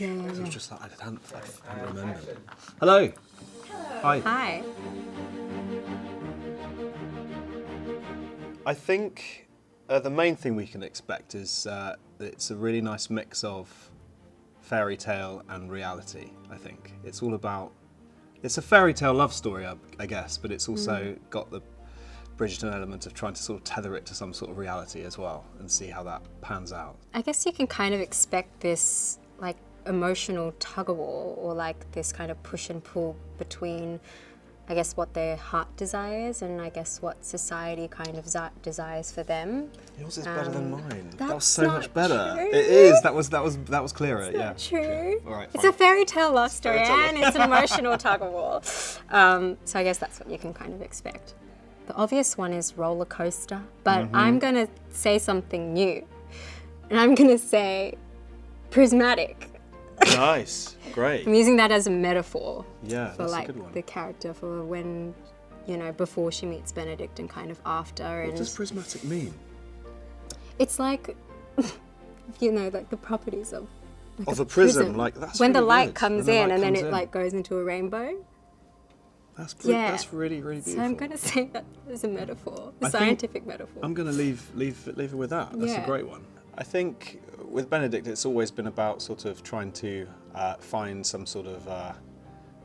I was just like, I hadn't remembered. Hello. Hi. Hi. I think the main thing we can expect is it's a really nice mix of fairy tale and reality, I think. It's all about... It's a fairy tale love story, I guess, but it's also got the Bridgerton element of trying to sort of tether it to some sort of reality as well and see how that pans out. I guess you can kind of expect this like emotional tug-of-war or like this kind of push and pull between, I guess, what their heart desires and I guess what society kind of desires for them. Yours is better than mine. That was That's so much not better. true. It is. That was clearer. It's yeah. not true. All right, it's fine. a fairy tale love story Fairy tale and it's an emotional tug-of-war. So I guess that's what you can kind of expect. The obvious one is roller coaster, but I'm going to say something new. And I'm going to say prismatic. Nice. Great. I'm using that as a metaphor Yeah, for that's like a good one. the character for when, you know, before she meets Benedict and kind of after. What And does prismatic mean? it's like, you know, like the properties of like Of a prism, like that's when the really light good. comes When the in light and then comes it in. like goes into a rainbow. That's Yeah. That's really, really beautiful. So I'm going to say that as a metaphor, a I think scientific metaphor. I'm going to leave it with that. That's a Yeah. great one. I think with Benedict, it's always been about sort of trying to find some sort of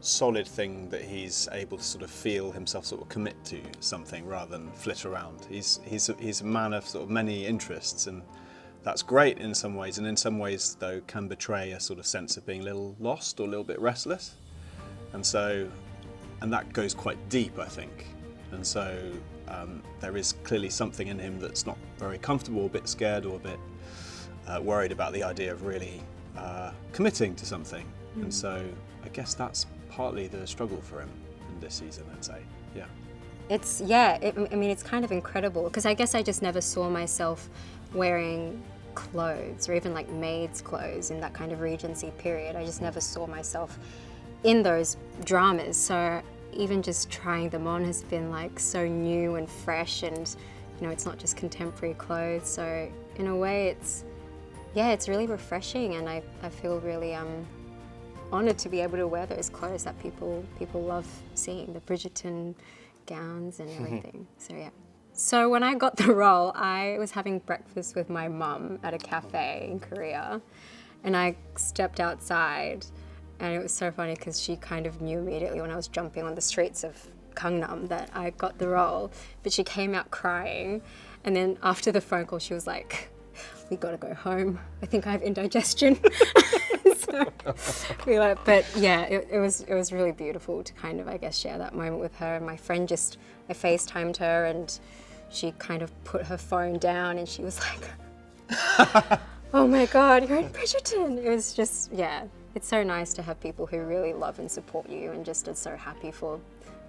solid thing that he's able to sort of feel himself sort of commit to something rather than flit around. He's a man of sort of many interests, and that's great in some ways, and in some ways though can betray a sort of sense of being a little lost or a little bit restless, and that goes quite deep, I think. And so there is clearly something in him that's not very comfortable, a bit scared or a bit worried about the idea of really committing to something. And so I guess that's partly the struggle for him in this season, I'd say. Yeah. I mean, it's kind of incredible because I guess I just never saw myself wearing clothes or even like maid's clothes in that kind of Regency period. I just never saw myself in those dramas. So even just trying them on has been like so new and fresh, and you know, it's not just contemporary clothes. So in a way it's really refreshing, and I feel really honoured to be able to wear those clothes that people love seeing, the Bridgerton gowns and everything. So yeah. So when I got the role, I was having breakfast with my mum at a cafe in Korea, and I stepped outside, and it was so funny because she kind of knew immediately when I was jumping on the streets of Gangnam that I got the role, but she came out crying, and then after the phone call she was like, "We gotta go home. I think I have indigestion." But yeah, it was really beautiful to kind of, I guess, share that moment with her. And my friend I FaceTimed her, and she kind of put her phone down, and she was like, "Oh my God, you're in Bridgerton." It was just, yeah, it's so nice to have people who really love and support you, and just are so happy for,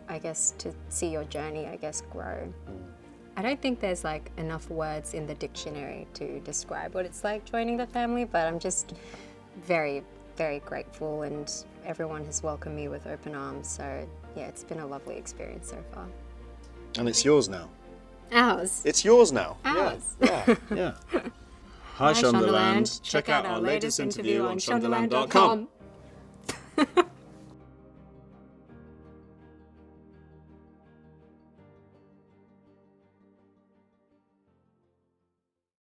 I guess, to see your journey, I guess, grow. I don't think there's like enough words in the dictionary to describe what it's like joining the family, but I'm just very, very grateful, and everyone has welcomed me with open arms. So yeah, it's been a lovely experience so far. And it's yours now. Ours. It's yours now. Ours. Yeah. Hi, Shondaland. Check out our latest interview on shondaland.com.